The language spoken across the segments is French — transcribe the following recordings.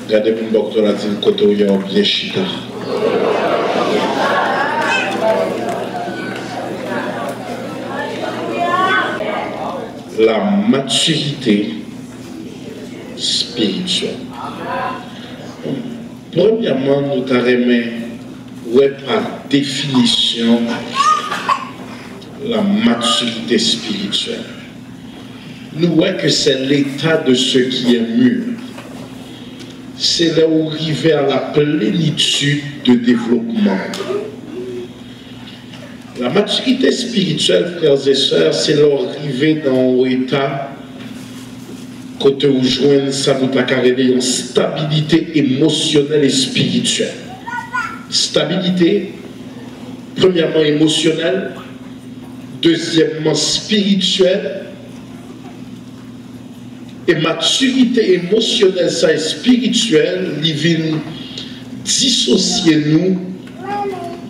Regardez pour le docteur là, dit côté où il y a un bien chita. La maturité spirituelle. Premièrement, nous t'arrêtons, ouais, par définition, la maturité spirituelle. Nous voyons que c'est l'état de ce qui est mûr. C'est là où arriver à la plénitude de développement. La maturité spirituelle, frères et sœurs, c'est là où arriver dans l'état côté où joindre ça nous a une stabilité émotionnelle et spirituelle. Stabilité, premièrement émotionnelle, deuxièmement spirituelle, et maturité émotionnelle ça et spirituelle, il vient dissocier nous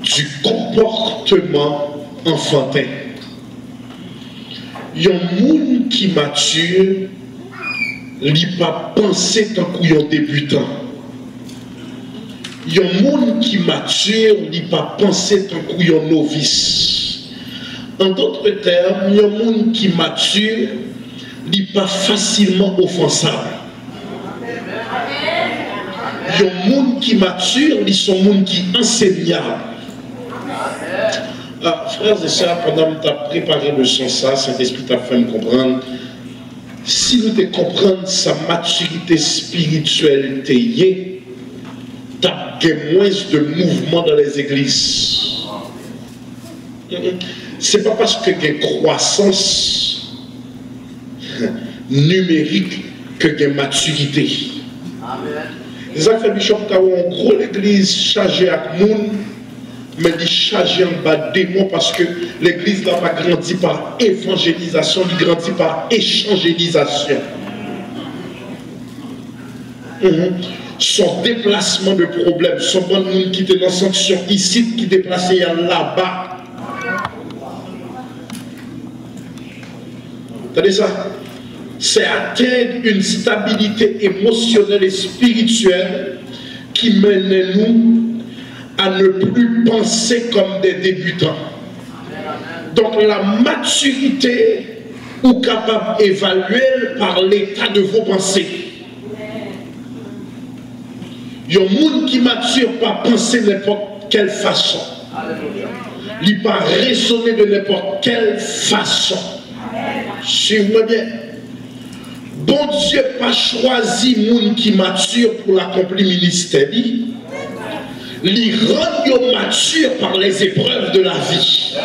du comportement enfantin. Il y a un monde qui mature, il n'a pas pensé tant qu'il y a un débutant. Il y a un monde qui mature, il n'a pas pensé tant qu'il y a un novice. En d'autres termes, il y a un monde qui mature, il n'est pas facilement offensable. Il y a un monde qui mature, il y a un monde qui est enseignable. Frères et sœurs, pendant que tu as préparé le son, ça, Saint-Esprit t'a fait me comprendre. Si nous te comprenons sa maturité spirituelle, tu tu as moins de mouvement dans les églises. Ce n'est pas parce que y a une croissance numérique que y a une maturité. C'est ça que fait Bishop Kao, en gros, l'église chargée avec monde, mais il chargé en bas de démons parce que l'église n'a pas grandi par évangélisation, il grandit par échangélisation. Son déplacement de problème, son bon monde qui était dans sanction ici, qui déplaçait là-bas. Attendez ça? C'est atteindre une stabilité émotionnelle et spirituelle qui mène nous à ne plus penser comme des débutants. Donc la maturité, ou capable d'évaluer par l'état de vos pensées. Il y a un monde qui mature pas penser de n'importe quelle façon. Il pas raisonner de n'importe quelle façon. Suivez-moi bien. Bon Dieu pas choisi monde qui mature pour l'accomplir ministère. Il rend mature par les épreuves de la vie.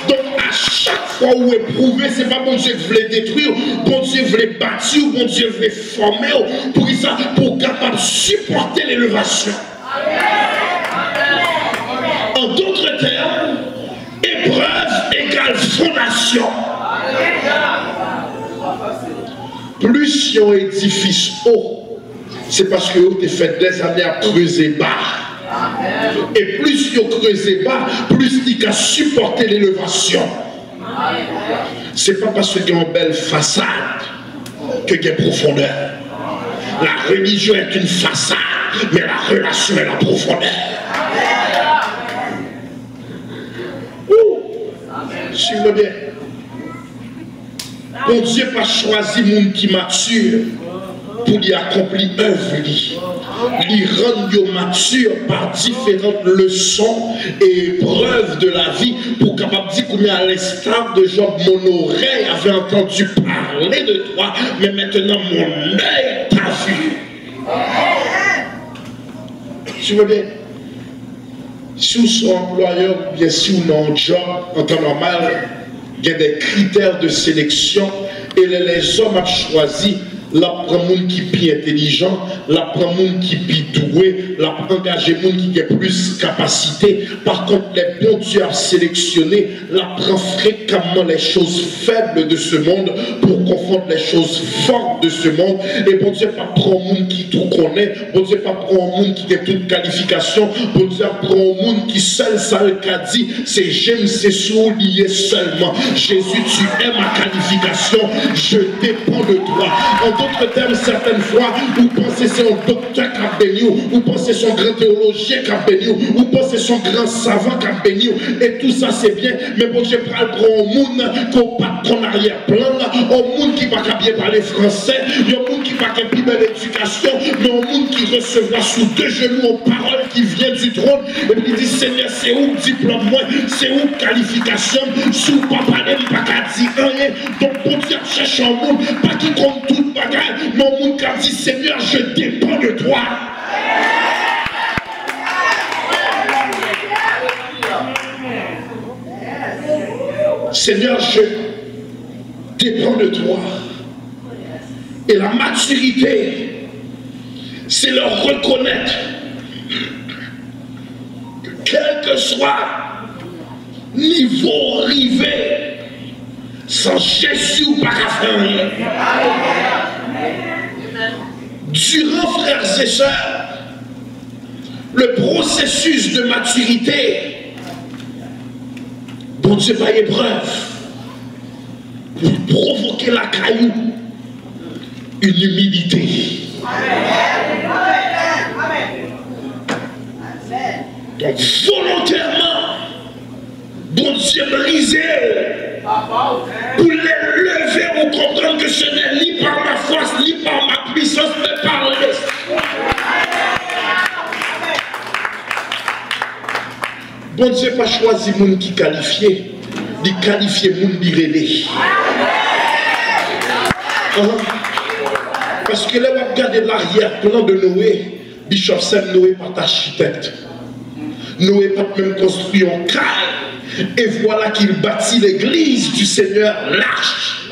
Donc à chaque fois où éprouvé, c'est pas bon Dieu qui voulait détruire, bon Dieu voulait bâtir, bon Dieu voulait former pour ça, pour capable supporter l'élévation. En d'autres termes, épreuve égale fondation. Plus il y a un édifice haut, c'est parce que vous avez fait des années à creuser bas. Et plus il y a creusé bas, plus il a supporté l'élévation. C'est pas parce qu'il y a une belle façade que il y a profondeur. La religion est une façade, mais la relation est la profondeur. Suivez bien. Bon Dieu n'a pas choisi le monde qui mature pour y accomplir œuvre. Il rend mature par différentes leçons et épreuves de la vie pour capable dire qu'on est à l'instar de Job. Mon oreille avait entendu parler de toi, mais maintenant mon œil t'a vu. Tu vois bien? Si vous êtes employeur, bien sûr, non job, en temps normal, il y a des critères de sélection et les hommes ont choisi la prend monde qui est intelligent, la prend monde qui est doué, la prend engagé monde qui a plus capacité. Par contre, les bons Dieu a sélectionné, la prend fréquemment les choses faibles de ce monde pour confondre les choses fortes de ce monde. Et bon Dieu pas prend monde qui tout connaît, bon Dieu pas prend monde qui a toute qualification, bon Dieu prend monde qui seul ça le qu'a dit, c'est j'aime c'est soulier seulement. Jésus, tu es ma qualification, je dépends de toi. En d'autres termes, certaines fois, vous pensez c'est un docteur qui a béni, vous pensez c'est un grand théologien qui a béni, vous pensez c'est un grand savant qui a béni, et tout ça c'est bien, mais bon, je prends un monde qu'on arrière-plan, un monde qui va bien parler français, un monde qui va bien plus belle éducation, mais un monde qui recevra sous deux genoux une parole qui vient du trône, et puis il dit Seigneur, c'est où diplôme moi, c'est où qualification, sous papa n'aime pas qu'à dire rien, donc bon Dieu cherche un monde, pas qui compte tout bagage. Mon monde qui a dit Seigneur, je dépends de toi. Seigneur, je dépends de toi. Et la maturité, c'est leur reconnaître que quel que soit niveau arrivé, sans Jésus, ou pas qu'à faire rien. Durant, frères et sœurs, le processus de maturité, bon Dieu, pas épreuve, pour provoquer la caillou, une humilité. Donc, volontairement, bon Dieu, briser, pour les lever ou comprendre que ce n'est ni par ma force, ni par ma puissance, mais par l'esprit. Bon Dieu n'a pas choisi le monde qui qualifié, il qualifié le monde qui relé. Parce que là, on regarde l'arrière-plan de Noé, Bishop Sem Noé pas architecte. Noé pas même construit un caille. Et voilà qu'il bâtit l'église du Seigneur, l'arche.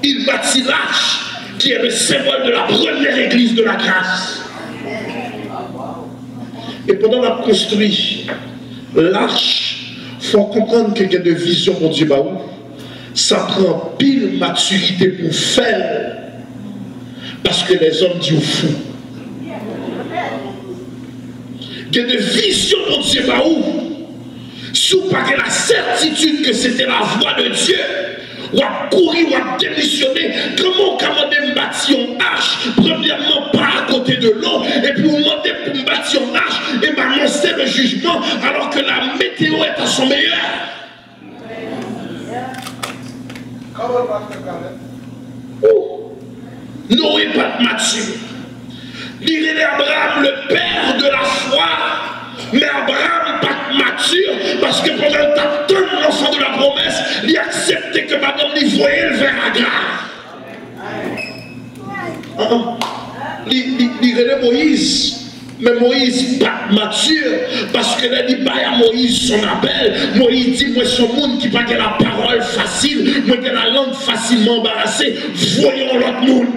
Il bâtit l'arche, qui est le symbole de la première église de la grâce. Et pendant la construit l'arche, il faut comprendre qu'il y a de vision pour Dieu. Ça prend pile maturité pour faire. Parce que les hommes disent fou. Il y a de vision pour Dieu. Si vous n'avez pas la certitude que c'était la voix de Dieu, ou à courir, ou à démissionner, comment commander me bâtir une arche, premièrement pas à côté de l'eau, et puis vous demandez pour me bâtir une arche, et m'annoncer le jugement, alors que la météo est à son meilleur. Noé pas mature. Il est Abraham le père de la foi, mais Abraham pas mature parce que pendant le temps de l'enfant de la promesse, il a accepté que madame lui voyait le vers Agar. Il est Moïse. Mais Moïse pas mature parce que là il dit à Moïse son appel. Moïse dit moi je suis un monde qui pas la parole facile, moi qui la langue facilement embarrassée. Voyons l'autre monde.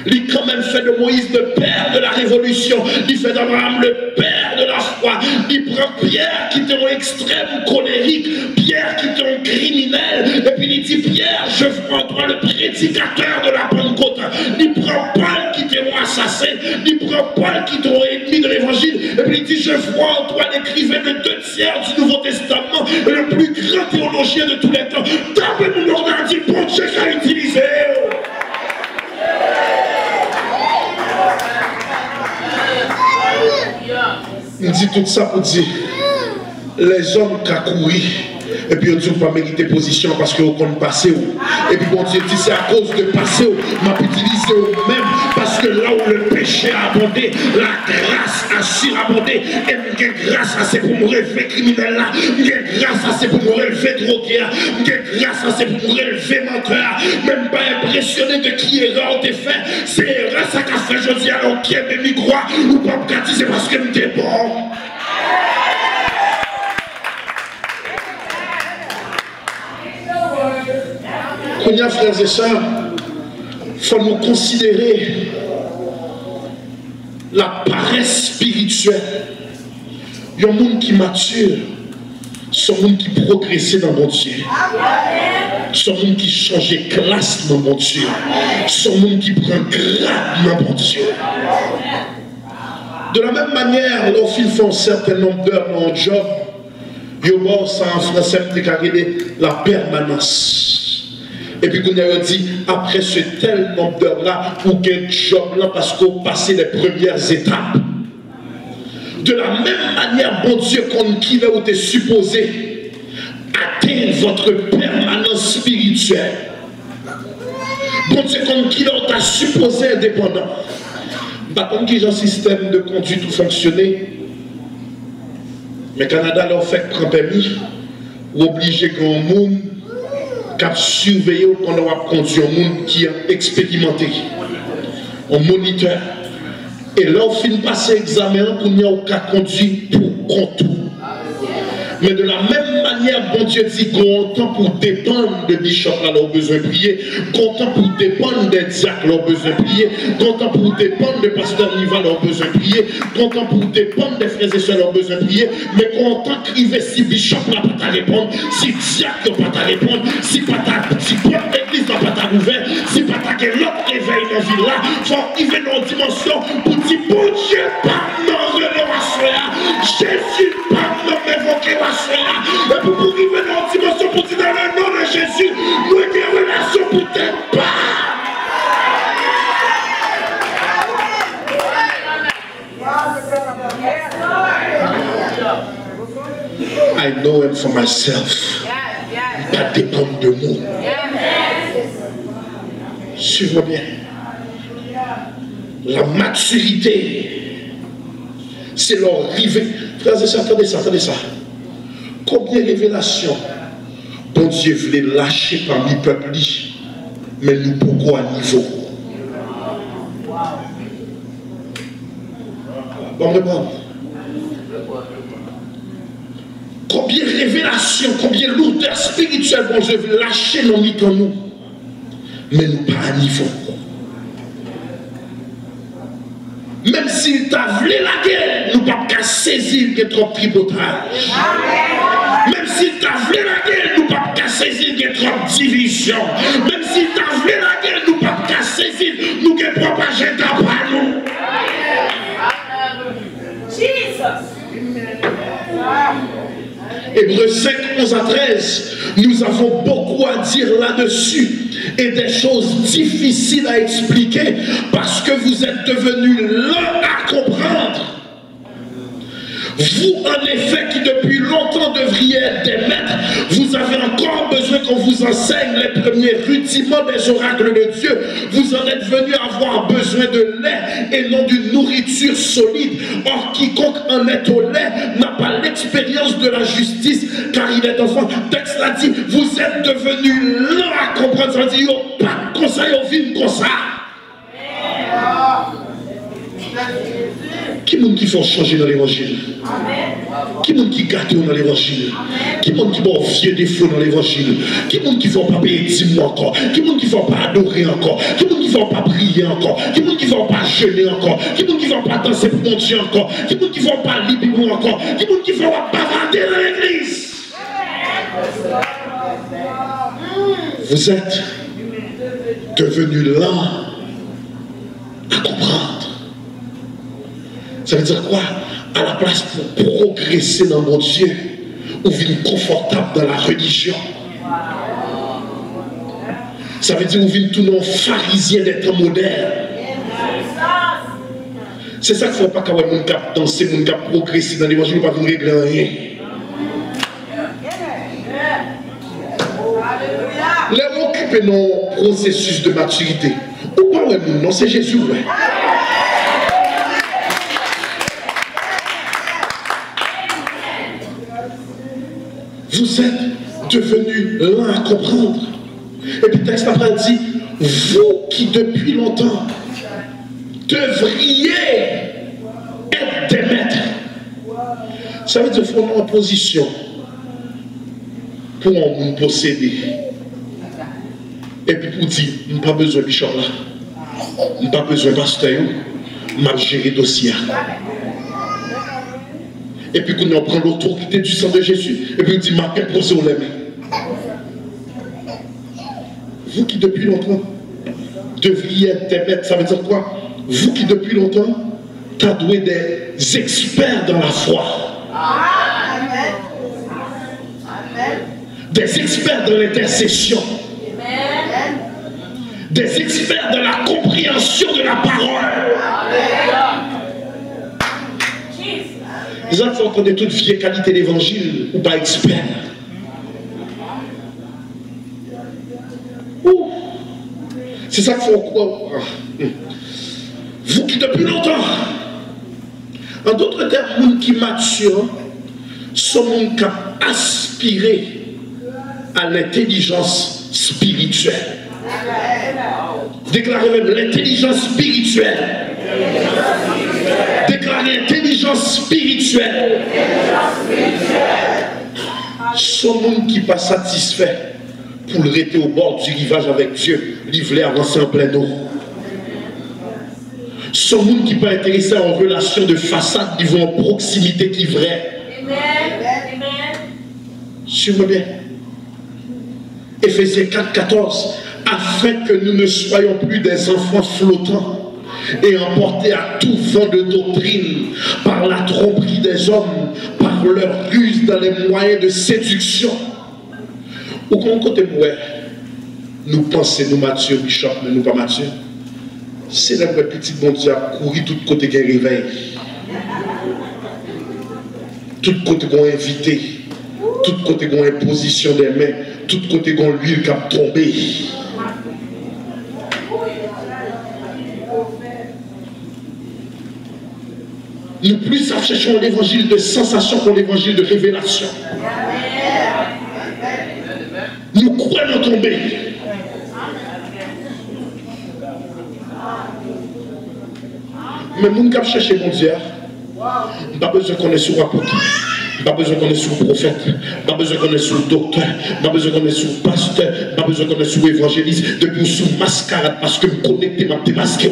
Il quand même fait de Moïse le père de la révolution. Il fait d'Abraham le père de la foi. Il prend Pierre qui était un extrême colérique, Pierre qui était un criminel. Et puis il dit Pierre, je vois en toi le prédicateur de la Pentecôte. Il prend Paul qui était un assassin. Il prend Paul qui était un ennemi de l'évangile. Et puis il dit je vois en toi l'écrivain de 2/3 du Nouveau Testament, le plus grand théologien de tous les temps. Tapez mon nom dans dit bon Dieu qui a utilisé. Il dit tout ça pour dire les hommes qui ont couru et puis on dit pas mériter position parce qu'on compte passer et puis bon Dieu dit c'est à cause de passer m'a utilisé même parce que là où le péché a abondé la grâce a surabondé et j'ai grâce assez pour me relever criminel là, j'ai grâce assez pour me relever drogueur, j'ai grâce assez pour me relever menteur, même pas impressionné de qui erreur t'es fait, c'est erreur ça qu'a fait je dis alors qui est mes micros ou pas me c'est parce que m'était bon. Combien frères et sœurs, il faut nous considérer la paresse spirituelle. Il y a un monde qui mature, c'est un monde qui progresse dans mon Dieu. C'est un monde qui change de classe dans mon Dieu. C'est un monde qui prend grade dans mon Dieu. De la même manière, lorsqu'ils font un certain nombre d'heures dans un job, il y a ça en français, la permanence. Et puis, on a dit, après ce tel nombre d'heures-là, pour quel job-là, parce qu'on passait les premières étapes. De la même manière, bon Dieu, comme qui va vous supposé atteindre votre permanence spirituelle. Bon Dieu, comme qui va supposé indépendant. Pas comme qui j'ai un système de conduite tout fonctionner. Mais Canada leur fait prendre permis, ou obligé qu'un monde qui surveiller pendant qu'on conduit un monde qui est expérimenté, un moniteur. Et là, on finit passer examen pour nous conduire pour contour. Mais de la même manière, bon Dieu dit qu'on temps pour dépendre de Bishop, là, leur besoin de prier, qu'on temps pour dépendre des diacres, leur besoin de prier, qu'on temps pour dépendre de Pasteur Niva, leur besoin de prier, qu'on temps pour dépendre des frères et sœurs, leur besoin de prier, mais qu'on temps criver si Bishop n'a pas à répondre, si diacre n'a pas à répondre, si pas si bonne église n'a pas à ouvert, si pas que l'autre réveil dans la ville là, il faut arriver dans une dimension pour dire bon Dieu, pardon, Jésus, pardon, m'évoquer ma soeur. Et pour arriver dans une dimension pour dire dans le nom de Jésus, nous avons des relations pour t'être pas. I know him for myself. Pas dépendre de nous. Suivez-moi bien. La maturité, c'est leur arrivée. Frères et sœurs, attendez ça. Combien de révélations bon Dieu voulait lâcher parmi le peuple, mais nous pourquoi à niveau. Bon, reprendre. Combien de révélations, combien de lourdeur spirituelle, bon, je veux lâcher dans nous. Mais nous pas à niveau. Même s'il t'a voulu la guerre, nous ne pouvons pas saisir qu'il y a trop de tripotage. Même s'il t'a voulu la guerre, nous ne pouvons pas saisir qu'il y a trop de division. Même s'il t'a voulu la guerre, nous ne pouvons pas saisir nous qui propager ta part nous. Hébreux 5, 11 à 13, nous avons beaucoup à dire là-dessus et des choses difficiles à expliquer parce que vous êtes devenus lents à comprendre. Vous, en effet, qui depuis longtemps devriez être des maîtres, vous avez encore besoin qu'on vous enseigne les premiers rudiments des oracles de Dieu. Vous en êtes venus avoir besoin de lait et non d'une nourriture solide. Or, quiconque en est au lait n'a pas l'expérience de la justice, car il est enfant. Le texte l'a dit, vous êtes devenus lents à comprendre. Ça dit, pas de conseil, on vit comme ça. Qui est-ce qui faut changer dans l'évangile? Qui est-ce qui gâte dans l'évangile? Qui est-ce qui va vieux défaut dans l'évangile? Qui est-ce qui ne va pas payer 10 mois encore? Qui est-ce qui ne va pas adorer encore? Qui est-ce qui ne va pas prier encore? Qui est-ce qui ne va pas jeûner encore? Qui est-ce qui ne va pas danser pour mon Dieu encore? Qui est-ce qui ne va pas libérer encore? Qui est-ce qui ne va pas bavarder dans l'église? Vous êtes devenus lents à comprendre. Ça veut dire quoi? À la place pour progresser dans mon Dieu, ou vivre confortable dans la religion. Ça veut dire ou vivre tout non pharisien d'être moderne. C'est ça qu'il ne faut pas qu'on ait mon cap danser, mon cap progresser dans l'évangile, pas venir régler rien. Les occuper nos processus de maturité. Ou pas ouais, non, c'est Jésus, ouais. Vous êtes devenus lents à comprendre. Et puis le texte après dit, vous qui depuis longtemps devriez être des maîtres. Ça veut dire qu'il faut une opposition pour nous posséder. Et puis pour dire, nous n'avons pas besoin de bishop là. Nous n'avons pas besoin de pasteur. Nous avons géré le dossier. Et puis qu'on prend l'autorité du sang de Jésus. Et puis on dit, m'a imposé aux mains. Vous qui depuis longtemps devriez être des maîtres, ça veut dire quoi? Vous qui depuis longtemps t'adouez des experts dans la foi. Amen. Des experts dans l'intercession. Des experts dans la compréhension de la parole. Les gens qui entendent toute vieille qualité d'évangile ou pas experts. C'est ça qu'il faut croire. Vous qui depuis longtemps, en d'autres termes, nous qui maturent, sommes qui aspirés à l'intelligence spirituelle. Déclarez même l'intelligence spirituelle. Déclarez l'intelligence spirituelle. Ce monde qui n'est pas satisfait pour le rester au bord du rivage avec Dieu, il voulait avancer en pleine eau. Ce monde qui n'est pas intéressé en relation de façade, ils vont en proximité qui est vraie. Amen. Suivez bien. Éphésiens 4, 14. Afin que nous ne soyons plus des enfants flottants et emportés à tout vent de doctrine par la tromperie des hommes, par leur ruse dans les moyens de séduction. Ou quand côté moi, nous pensons, nous matures, bishop, mais nous pas matures. C'est là que le petit bon Dieu a couru tout côté qui réveille. Tout côté qu'on invité, tout côté qu'on imposition des mains, tout côté qu'on l'huile qui a tombé. Nous plus cherchons l'évangile de sensation que l'évangile de révélation. Nous croyons tomber. Mais nous qui cherchons mon Dieu, Pas besoin qu'on est sur apôtre. Pas besoin qu'on est sur prophète. Pas besoin qu'on est sur docteur. Pas besoin qu'on est sur pasteur. Pas besoin qu'on est sur évangéliste. Depuis sous mascarade parce que me connecter m'a démasqué.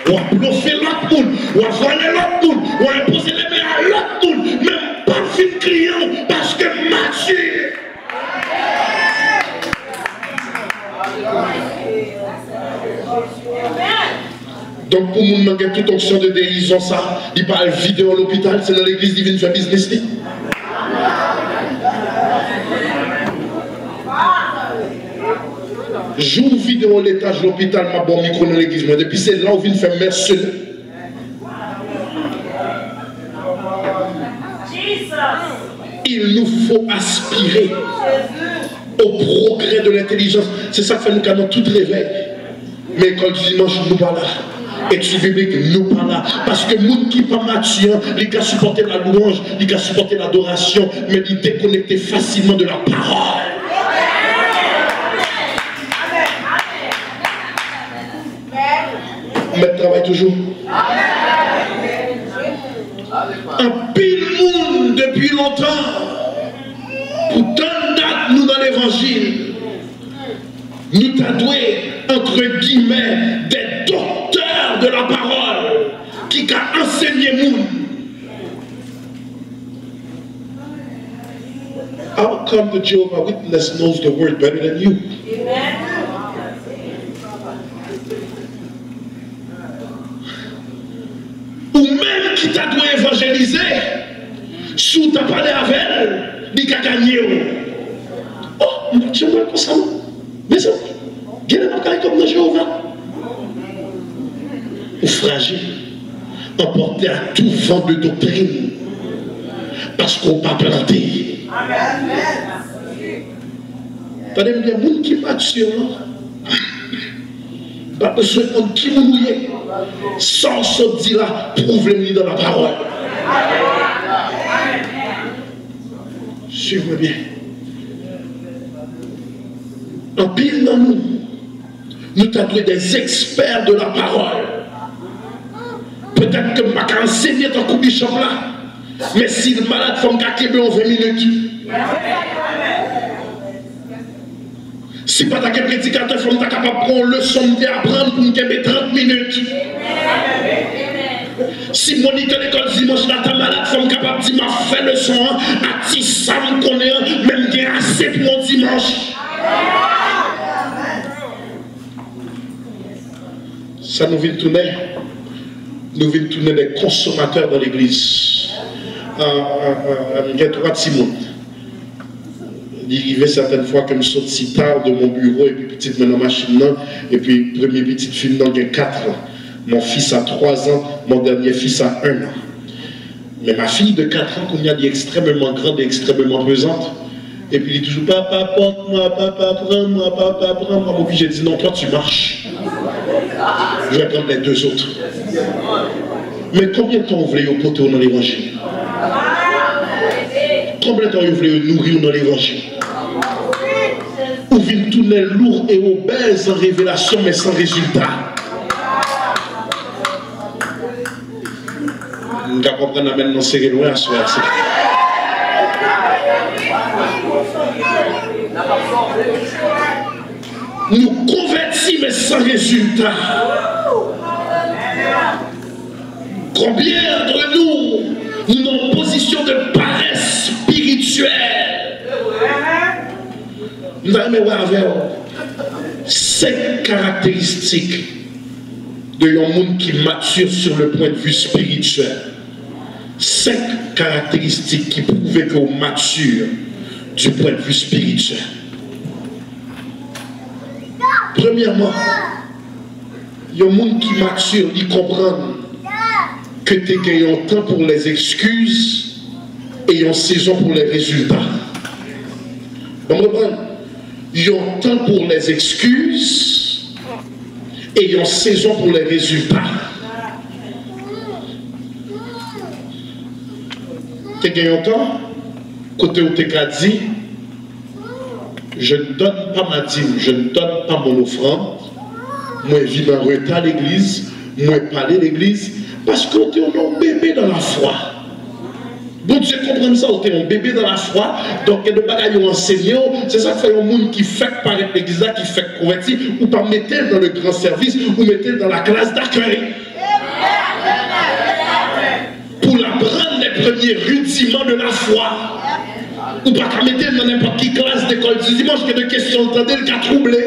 On a bluffé l'autre monde. On a volé l'autre monde. On a posé les mains à l'autre monde. Même pas le film client parce que Mathieu. Donc pour nous, qui a toute onction de délivrance, ça, il parle vidéo à l'hôpital, c'est dans l'église divine faire business. Joue vidéo à l'étage de l'hôpital, ma bonne micro dans l'église, depuis c'est là où vient faire mercenaire. Il nous faut aspirer au progrès de l'intelligence. C'est ça que fait nous quand nous tout réveil. Mais école du dimanche, nous pas là. Étude biblique, nous pas là. Parce que nous qui pas mature, les gars supporter la louange, les gars supporter l'adoration, mais ils déconnectent facilement de la parole. Mais travaille toujours. Un pile monde depuis longtemps. Pour tant date nous dans l'évangile. Nous t'adouer entre guillemets des docteurs de la parole qui ont enseigné nous. How come the Jehovah Witness knows the word better than you? Ou même qui t'a dû évangéliser, si tu as parlé avec elle, il a gagné. Oh, je me comme ça. Mais ça, il y a des comme dans Jéhovah. Ou fragile, emporté à tout vent de doctrine, parce qu'on n'a pas planté. Attendez, il y a des gens qui maturent. Pas besoin de qui vous mouillez. Sans se dire là, prouve-le dans la parole. Suivez-moi bien. En pile dans nous, nous t'avons des experts de la parole. Peut-être que je ne vais pas enseigner ton coup de champ là, mais si le malade faut me caquer en 20 minutes. Si pas ta prédicateur, il faut que tu capable de prendre leçon d'apprendre pour me 30 minutes. Si moniteur l'école dimanche là, ta malade, il faut me capable de dire m'a fait leçon à ti ça me connaît, même bien assez pour mon dimanche. Ça nous vient tourner. Nous venons tourner des consommateurs dans l'église. Il y a 3 petits mondes. Il arrivait certaines fois que je saute si tard de mon bureau et puis petite dans la machine là, et puis premier petite fille dans il y a 4 ans. Mon fils a 3 ans, mon dernier fils a 1 an. Mais ma fille de 4 ans, qu'on y a dit extrêmement grande et extrêmement pesante, et puis il dit toujours papa, porte-moi, papa, prends-moi, papa, prends-moi. Et puis j'ai dit non, toi tu marches. Je vais prendre les 2 autres. Mais combien de temps vous voulez au poteau dans l'évangile? Combien de temps vous voulez nourrir dans l'évangile? Ou vient tourner lourd et obèse en révélation mais sans résultat. Nous ne pouvons pas maintenant serrer loin à ce verset. Nous convertis mais sans résultat. Combien d'entre nous nous sommes en position de paresse spirituelle? Nous allons voir avec 5 caractéristiques de un monde qui mature sur le point de vue spirituel. 5 caractéristiques qui prouvent qu'on mature du point de vue spirituel. Premièrement, il y a un monde qui mature, il comprend que tu as gagné un temps pour les excuses et une saison pour les résultats. Vous comprenez? Il y a un temps pour les excuses et une saison pour les résultats. Tu as gagné un temps, côté où tu as dit, je ne donne pas ma dîme, je ne donne pas mon offrande, moi je vis en retard à l'église, moi parler l'église, parce qu'on est un bébé dans la foi. Bon Dieu comprend ça, on est un bébé dans la foi, donc il y a des bagailles enseignants, c'est ça qui fait un monde qui fait paraître l'église, qui fait convertir, ou pas mettre dans le grand service, ou mettre dans la classe d'accueil. Pour apprendre les premiers rudiments de la foi. Ou pas qu'à mettre dans n'importe quelle classe d'école du dimanche que de questions entendez le cas troublé.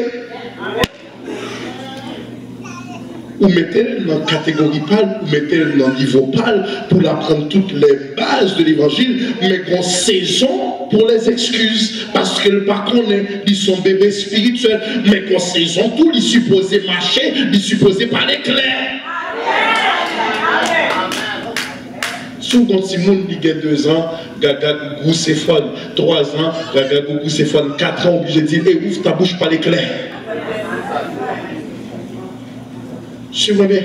Ou mettez dans la catégorie pâle, ou mettez dans le niveau pâle pour apprendre toutes les bases de l'évangile, mais qu'on saison pour les excuses, parce que le par contre, ils sont bébés spirituels, mais qu'on saison tout, ils supposés marcher, ils supposés parler clair. Souvent, si mon il a 2 ans, gaga gougou c'est fun, 3 ans, gaga gougou c'est fun, 4 ans, obligé de dire, hey, ouvre ta bouche, parler clair. Suivez bien.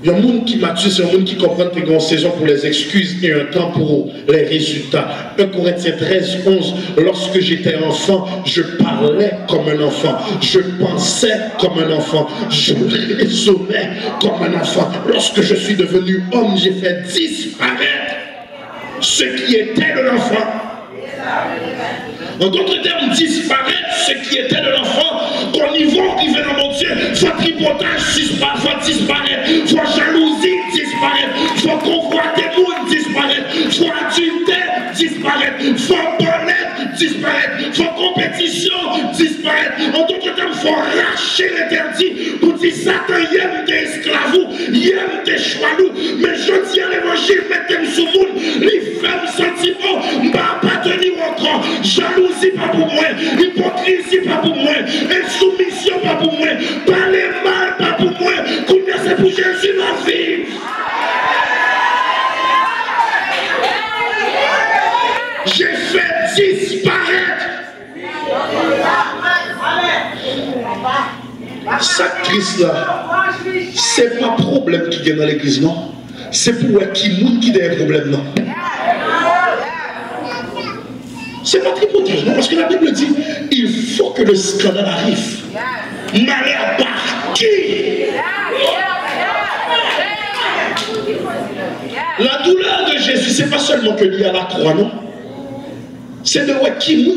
Il y a un monde qui mature, c'est un monde qui comprend que tu as une saison pour les excuses et un temps pour les résultats. 1 Corinthiens 13, 11. Lorsque j'étais enfant, je parlais comme un enfant. Je pensais comme un enfant. Je raisonnais comme un enfant. Lorsque je suis devenu homme, j'ai fait disparaître ce qui était de l'enfant. En d'autres termes, disparaître ce qui était de l'enfant, qu'au niveau qui vient dans mon Dieu, faut tripotage disparaître, faut jalousie disparaître, faut convoiter des monde disparaître, faut adultère disparaître, faut bonheur disparaître, faut compétition disparaître. En d'autres termes, faut racher l'interdit pour dire Satan, il aime des esclaves, il aime des choix-nous, mais je dis à l'évangile, mettez-moi sous le monde, les femmes sentiments, pas appartenir encore, jalousie pas pour moi, hypocrisie pas pour moi, insoumission pas pour moi, parler mal pas pour moi, combien c'est pour Jésus ma vie. J'ai fait disparaître. Cette crise-là, c'est pas problème qui vient dans l'église, non. C'est pour qui monde qui a un problème, non. C'est pas tripotage, non, parce que la Bible dit il faut que le scandale arrive. Malheur par qui? La douleur de Jésus, c'est pas seulement que lié à la croix, non. C'est de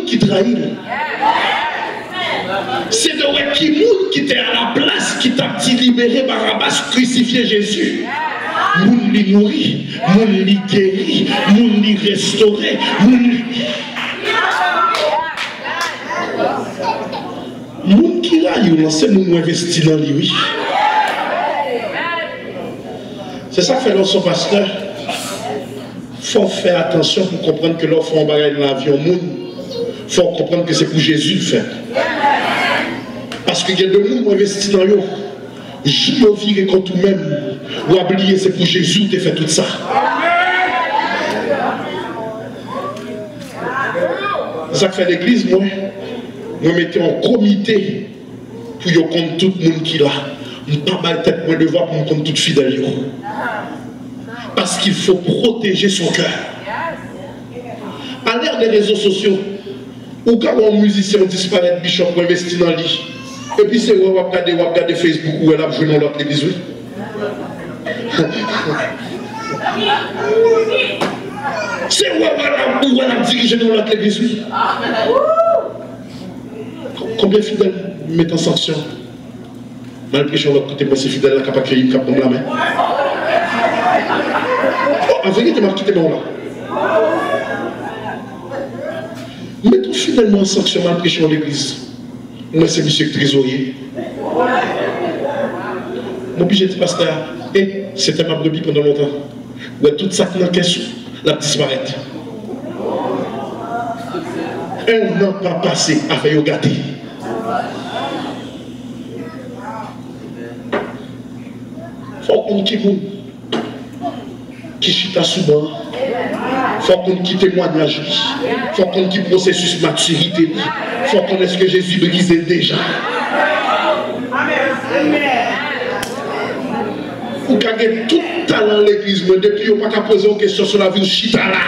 qui trahit. C'est de qui était à la place qui t'a dit libérer Barabbas, crucifier Jésus. Moun li nourri, moun li guéri, moun li restauré, moun qui raille, c'est moun investi dans lui, oui. C'est ça que fait notre pasteur. Il faut faire attention pour comprendre que l'offre en bagaille dans l'avion, il faut comprendre que c'est pour Jésus le faire. Parce qu'il y a des gens qui investissent dans eux. Je vire contre vous-même. Ou oublier, c'est pour Jésus qui fait tout ça. C'est ça que fait l'église, moi. Moi, mettez en comité pour y compte tout le monde qui est là. Je ne pas mal tête moi devoir pour me compte tout fidèle. Parce qu'il faut protéger son cœur. À l'ère des réseaux sociaux, ou quand un musicien disparaît, Bishop pour investir dans lui, et puis c'est où on va regarder Facebook où elle a joué dans l'autre église. C'est où elle a dirigé dans l'autre église. Combien de fidèles mettent en sanction? Malgré que l'autre côté, moi c'est fidèle, la capable de créer une cape dans la main. En vérité, tu m'as quitté bon là. Mettons finalement en sanction malgré que l'église. Moi c'est monsieur le trésorier. Mon budget de pasteur, et c'était ma brebis pendant longtemps. Ouais, tout ça dans le caisse, la disparaître. 1 an pas passé à faire gâter. Faut qu'on quitte qui chita souvent. Faut qu'on quitte témoignage. Faut qu'on quitte processus maturité. Faut qu'on connaisse que Jésus brisait déjà. Vous avez tout talent l'église, mais depuis vous n'avez pas poser une question sur la vie de chita là.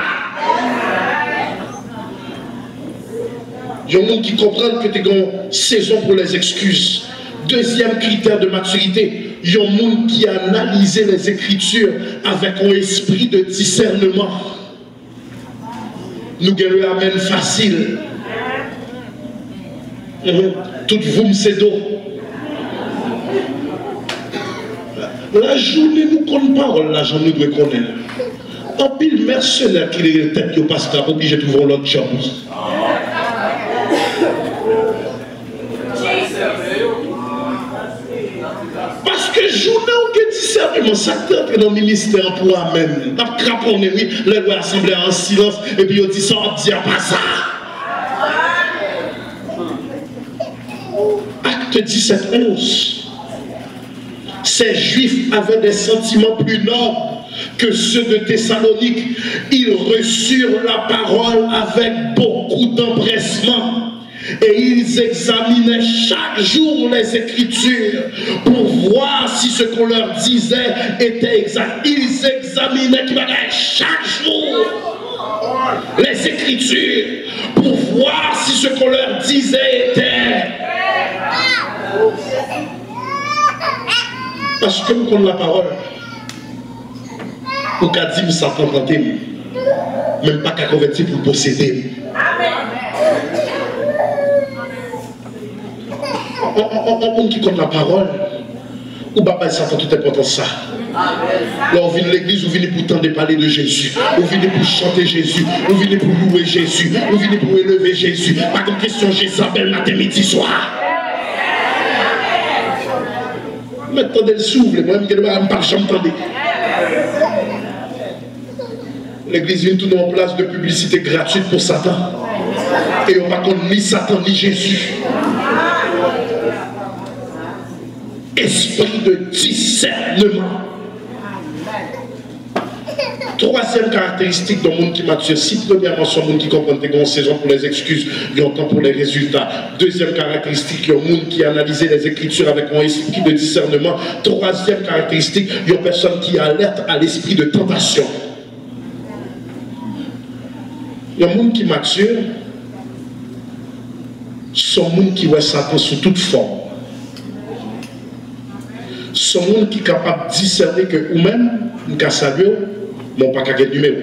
Il y a des gens qui comprennent que tu as une saison pour les excuses. Deuxième critère de maturité, il y a un monde qui a analysé les Écritures avec un esprit de discernement. Nous avons le amen facile. Tout vous c'est d'eau. La journée nous compte parole, la journée nous doit connaître. En pile mercenaire qui est tête qui passe là, obligé de trouver l'autre chose. Parce que journée où on dit simplement ça entre dans le ministère pour amen. On a craponné, oui, les lois assemblées en silence, et puis on dit ça, on dit pas ça. Acte 17-11. Ces Juifs avaient des sentiments plus nobles que ceux de Thessalonique. Ils reçurent la parole avec beaucoup d'empressement et ils examinaient chaque jour les Écritures pour voir si ce qu'on leur disait était exact. Ils examinaient chaque jour les Écritures pour voir si ce qu'on leur disait était. Parce que nous connaissons la parole. Pour qu'à dire Satan planté, même pas qu'à convertir pour posséder. On qui connaît la parole, ou pas Satan tout important ça. Là on vient de l'église, on vient pour tenter de parler de Jésus, on vient pour chanter Jésus, on vient pour louer Jésus, on vient pour élever Jésus. Pas de question Jézabel matin, midi, soir. Maintenant, elle s'ouvre, moi, je ne peux pas j'entendais. L'église vient tout en place de publicité gratuite pour Satan. Et on ne va pas ni Satan ni Jésus. Esprit de discernement. Troisième caractéristique d'un monde qui mature. Si premièrement, c'est un monde qui comprend des grandes saisons pour les excuses, il y a un temps pour les résultats. Deuxième caractéristique, il y a un monde qui a analysé les Écritures avec un esprit de discernement. Troisième caractéristique, il y a une personne qui alerte à l'esprit de tentation. Il y a un monde qui mature, c'est un monde qui voit Satan sous toute forme. C'est un monde qui est capable de discerner que vous-même, vous pouvez saluer, mais pas qu'à gagner numéro.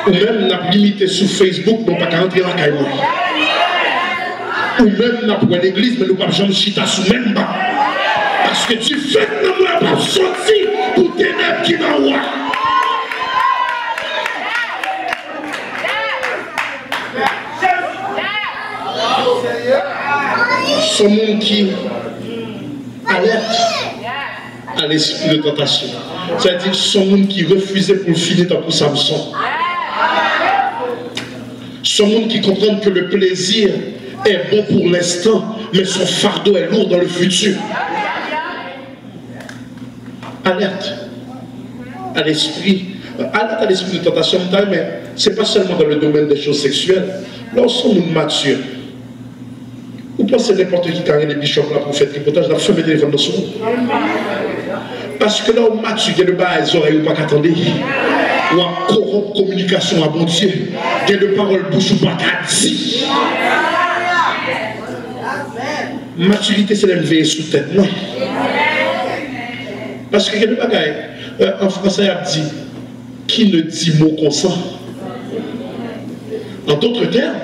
Ou même n'a limité sur Facebook, mais pas qu'à rentrer dans la caille. Ou même n'a pas l'église, mais nous pas jamais chita sous même bas. Parce que tu fais de moi pas sortir pour ténèbres qui n'en voient. Ce monde qui alerte à l'esprit de tentation. C'est-à-dire ce monde qui refusait pour finir dans tout Samson. Ce monde qui comprend que le plaisir est bon pour l'instant, mais son fardeau est lourd dans le futur. Alerte à l'esprit. Alerte à l'esprit de tentation, mais ce n'est pas seulement dans le domaine des choses sexuelles. Lorsqu'on nous mature, vous pensez n'importe qui carré les bishops là pour faire tripotage, la femme est téléphone dans son monde. Parce que là, on mature, il y a de bas les oreilles ou pas qu'attendez. Ou à corrompre communication à bon Dieu. Il y a de paroles bouche ou pas qu'à dire. Maturité, c'est l'élever sous tête, non? Parce que il y a des bagailles. En français, il y a dit qui ne dit mot consent. En d'autres termes,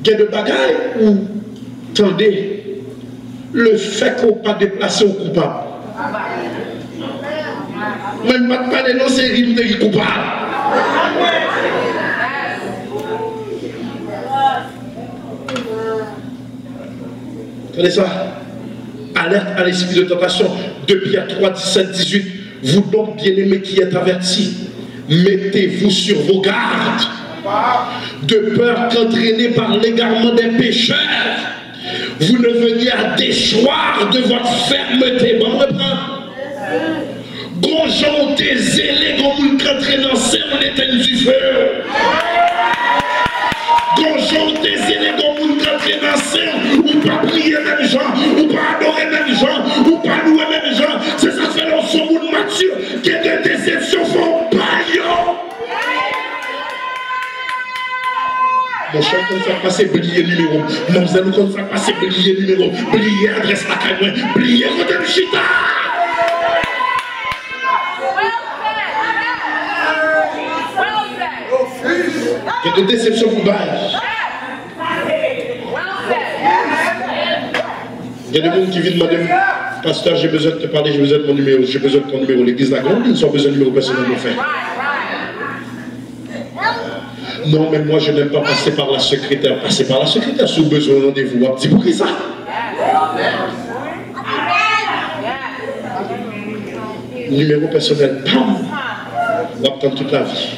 il y a des bagailles où, attendez, le fait qu'on pas déplacé au coupable. Même pas de non, c'est rime de coupable. Attendez ça. Alerte à l'esprit de tentation. 2 Pierre 3, 17, 18. Vous donc, bien-aimés qui êtes avertis, mettez-vous sur vos gardes, de peur qu'entraînés par l'égarement des pécheurs, vous ne veniez à déchoir de votre fermeté. Bon, on reprend. Gonjon des zélés, comme vous rentrez dans on éteigne du feu. Gonjon des zélés, comme vous rentrez dans ou pas prier même gens, ou pas adorer même gens, ou pas louer même gens. C'est ça fait dans son monde mature que de déceptions font pas yo. Mon cher comme ça passer, oublier numéro. Mademoiselle, comme ça passer, oublier numéro. Oublier adresse à Caïman. Oublier côté de Chita. Il y a des déceptions pour bail. Il y a des gens qui viennent demander, pasteur, j'ai besoin de te parler, j'ai besoin de mon numéro, j'ai besoin de ton numéro. L'église là, ils ont besoin de numéro personnel de faire. Non, mais moi je n'aime pas passer par la secrétaire. Passer par la secrétaire, sous besoin de rendez-vous. Un petit peu qui ça? Numéro personnel, pam! On va attendre toute la vie.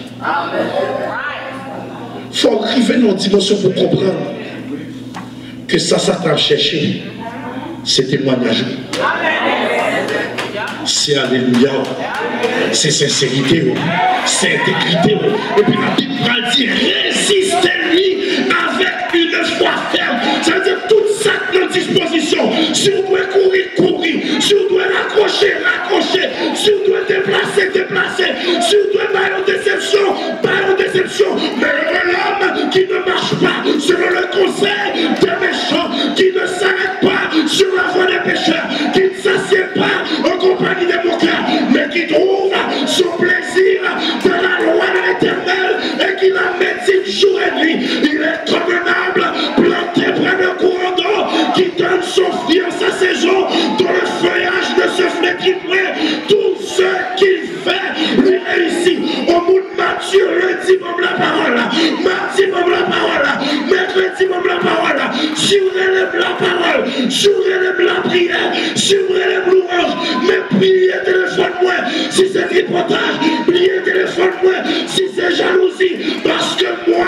Il faut arriver dans une dimension pour comprendre que ça t'a cherché. C'est témoignage. C'est alléluia. C'est sincérité. C'est intégrité. Et puis la Bible va dire résistez-lui avec une foi ferme. Ça veut dire toute ça dans disposition. Si on doit courir, courir. Si on doit raccrocher, raccrocher. Si on doit déplacer, déplacer. Si on doit bailler en déception, bailler en déception. Mais l'homme qui ne marche pas selon le conseil des méchants, qui ne s'arrête pas sur la voie des pécheurs, qui ne s'assied pas en compagnie des moqueurs, mais qui trouve son plaisir dans la loi de l'Éternel et qui la médite jour et nuit. Il est convenable, planté près d'un courant d'eau, qui donne son fruit en sa saison, dont le feuillage ne se flétrit plus. Tout ce qu'il fait lui réussit. Au monde mature, lundi, bon la parole, mardi, bon la parole, mercredi, bon la parole, si vous relèvez la parole, si vous relèvez la prière, si vous relèvez l'ouange, mais priez téléphone-moi, si c'est tripotage, priez téléphone-moi, si c'est jalousie, parce que moi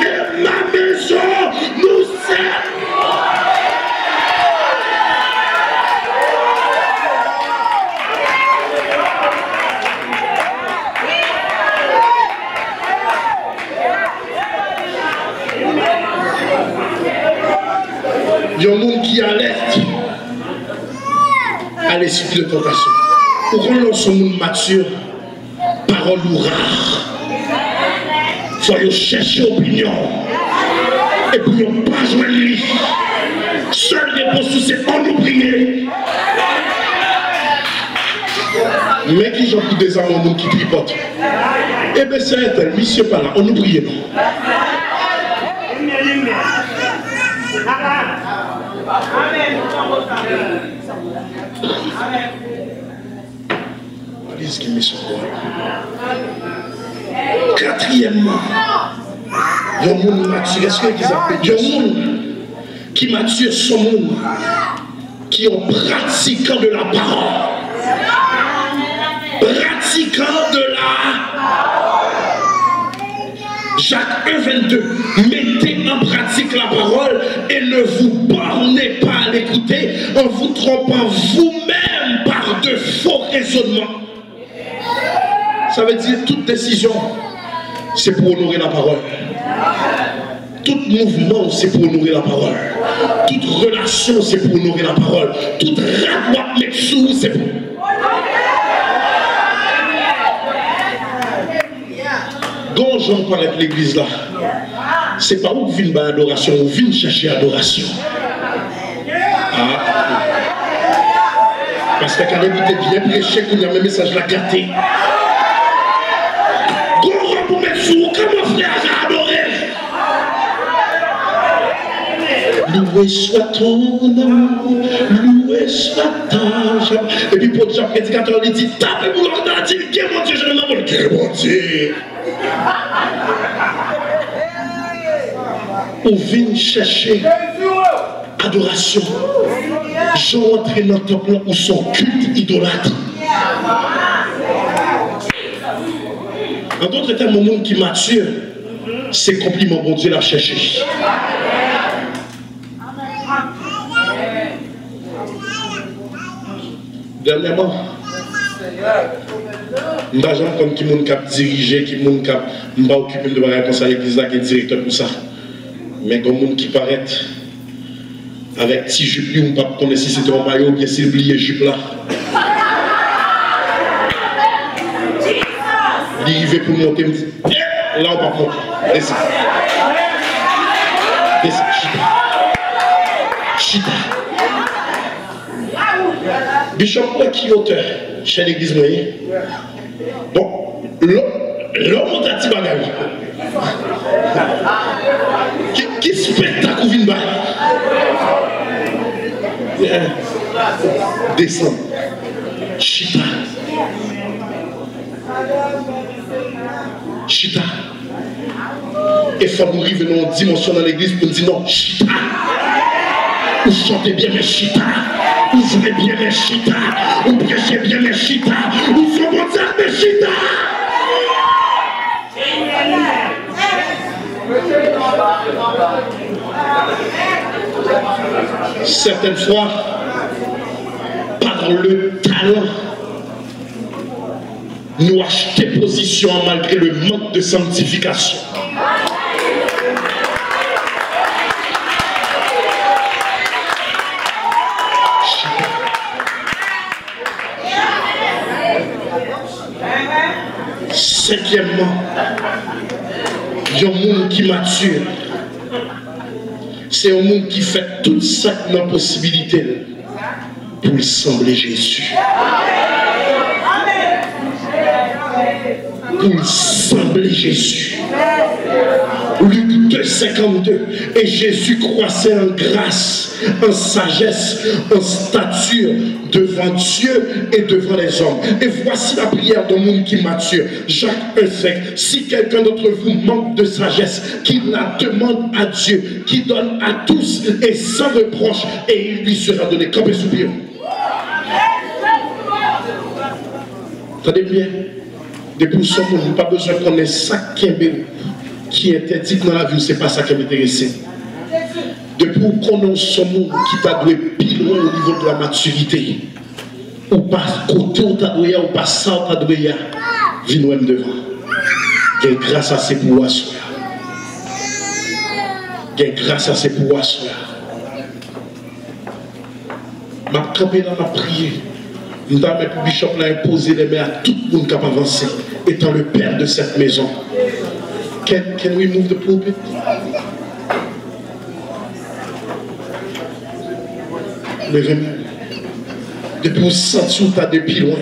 et ma maison, nous sommes. Il y a un monde qui alerte à l'esprit de tentation. Pour qu'on lance un monde mature, parole ou rare, il faut chercher opinion. Et puis on ne pas jouer lui. Seule réponse, c'est on nous prier. Mais qui j'en des armes au monde qui tripote. Eh bien c'est un tel, monsieur pas là, on nous prie non. Qu'est-ce qui met sur quoi? Quatrièmement, il y a un monde mature. Est-ce qu'il y a un monde qui mature son monde, qui en pratiquant de la parole. Pratiquant de la Jacques 1,22. Mettez en pratique la parole et ne vous bornez pas à l'écouter en vous trompant vous-même par de faux raisonnements. Ça veut dire toute décision, c'est pour honorer la parole. Tout mouvement, c'est pour honorer la parole. Toute relation, c'est pour honorer la parole. Toute rapport avec sous, c'est pour. Quand j'en parle avec l'église là, c'est pas où vous venez adoration, vous venez chercher adoration. Ah. Parce que quand vous êtes bien prêché, qu'il y a un message la gâté. Comment pour mettre sous, comment frère j'ai adoré. Loué soit ton nom, loué soit ton Jean. Et puis pour Jean prédicateur, il dit, tapez pour l'ordre, il dit, mon Dieu, je ne m'en veux, quel bon Dieu. Ou viennent chercher adoration. Jean entré dans le temple où son culte idolâtre. En d'autres termes, mon monde qui mature, c'est compliment, bon Dieu l'a cherché. Dernièrement, je ne sais pas comme qui moun cap dirigé, qui moun cap m'a occupé de la réponse à l'église là qui est directeur pour ça. Mais comme moun qui paraît avec petit jupe, on ne peut pas connaître si c'était un maillot ou bien s'il oublié jupe là. Il arrive pour monter, me dit, là on va monter. Descends, chita. Bishop, qui est auteur chez l'église moyenne? Bon, l'homme a dit bagage. Qui spectacle vient de descend. Chita. Chita. Et il faut nous arriver dans une dimension dans l'église pour nous dire non, chita. Vous chantez bien mes chita. Vous jouez bien mes chita. Vous prêchez bien mes chita. Vous supportez mes chita. Certaines fois, par le talent, nous achetons position malgré le manque de sanctification. Cinquièmement, il y a un monde qui mature. C'est un monde qui fait toute ça dans la possibilité pour sembler Jésus. Pour sembler Jésus. Luc 2,52. Et Jésus croissait en grâce, en sagesse, en stature devant Dieu et devant les hommes. Et voici la prière d'un monde qui mature. Jacques 1,5. Si quelqu'un d'entre vous manque de sagesse, qu'il la demande à Dieu, qui donne à tous et sans reproche, et il lui sera donné. Comme un soupir. Attendez bien. Depuis ce moment, nous n'avons pas besoin qu'on ait ça qui est interdit dans la vie, ce n'est pas ça qui m'intéresse. Depuis qu'on ait ce monde qui t'a doué pile loin au niveau de la maturité, ou pas côté où t'as doué, ou pas ça où t'as doué, viens nous devant. Gain grâce à ces pouvoirs. Gain grâce à ces pouvoirs. Ma campé dans ma prière. Nous avons pour Bishop imposé les mains à tout le monde qui a avancé, étant le père de cette maison. Can we move the pulpit? Levez-moi. Depuis vous senti où tu as depuis loin.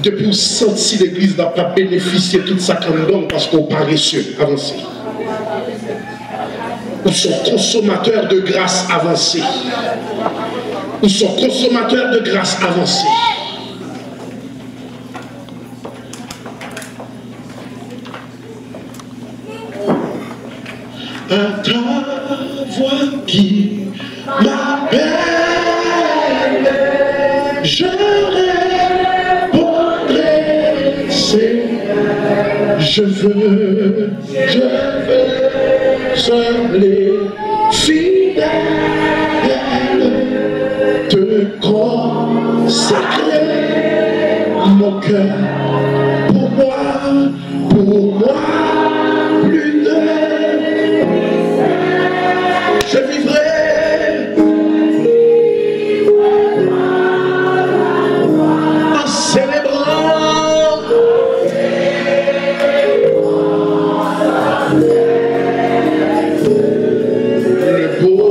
Depuis vous senti l'église n'a pas bénéficié de tout ça qu'on donne parce qu'on est paresseux. Avancez. Ou sont consommateurs de grâce avancée. Ou sont consommateurs de grâce avancée. À ta voix qui m'appelle, je répondrai, Seigneur, je veux sembler fidèle, te consacrer mon cœur pour moi, plus de je vivrai en célébrant le beau.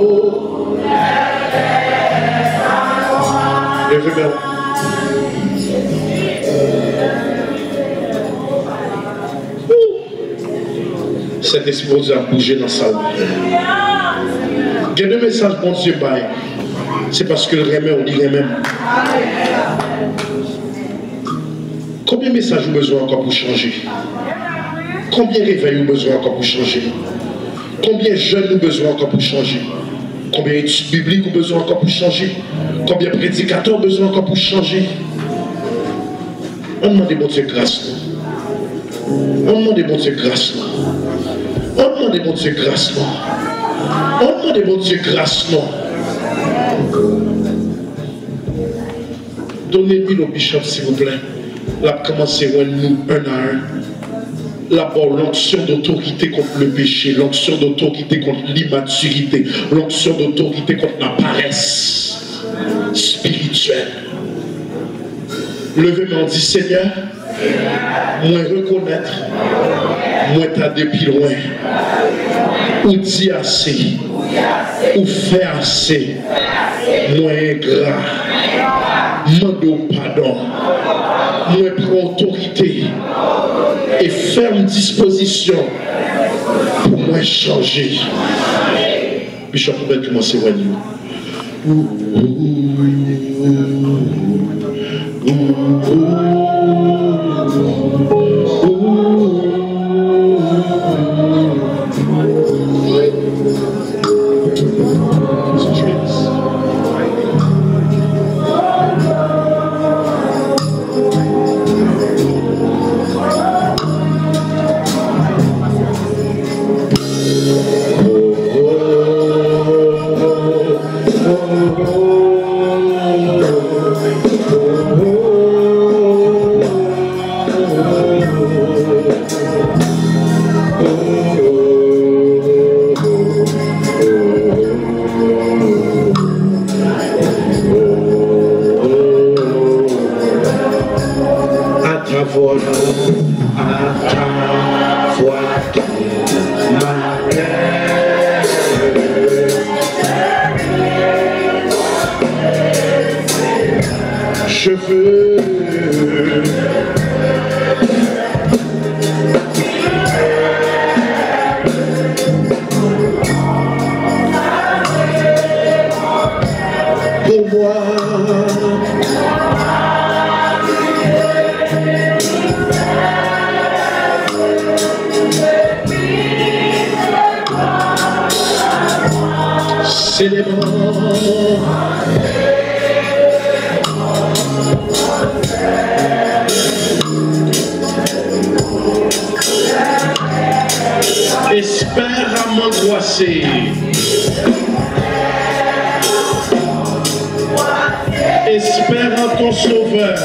Cet esprit Dieu a bougé dans sa vie. Il y a deux messages bon Dieu bail. C'est parce que le remet, on dit même. Combien de messages vous besoin encore pour changer? Combien de réveils vous besoin encore pour changer? Combien de jeunes vous besoin encore pour changer? Combien d'études bibliques vous besoin encore pour changer? Combien de prédicateurs besoin encore pour changer? On demande bon Dieu grâce. On demande bon Dieu grâce. On demande bon Dieu grâce. On demande bon Dieu grâce. Donnez-lui le bishop s'il vous plaît. Là, commencez nous un à un. D'abord, l'onction d'autorité contre le péché, l'onction d'autorité contre l'immaturité, l'onction d'autorité contre la paresse spirituelle. Levez-moi, on dit Seigneur, moi reconnaître, moi t'as depuis loin, ou dit assez, ou fait assez, moi ingrat, mando pardon, moi prends autorité et ferme disposition pour moi changer. Bishop, vous pouvez commencer à dire. Je veux pour moi célébrons espère à m'angoisser. Espère en ton sauveur.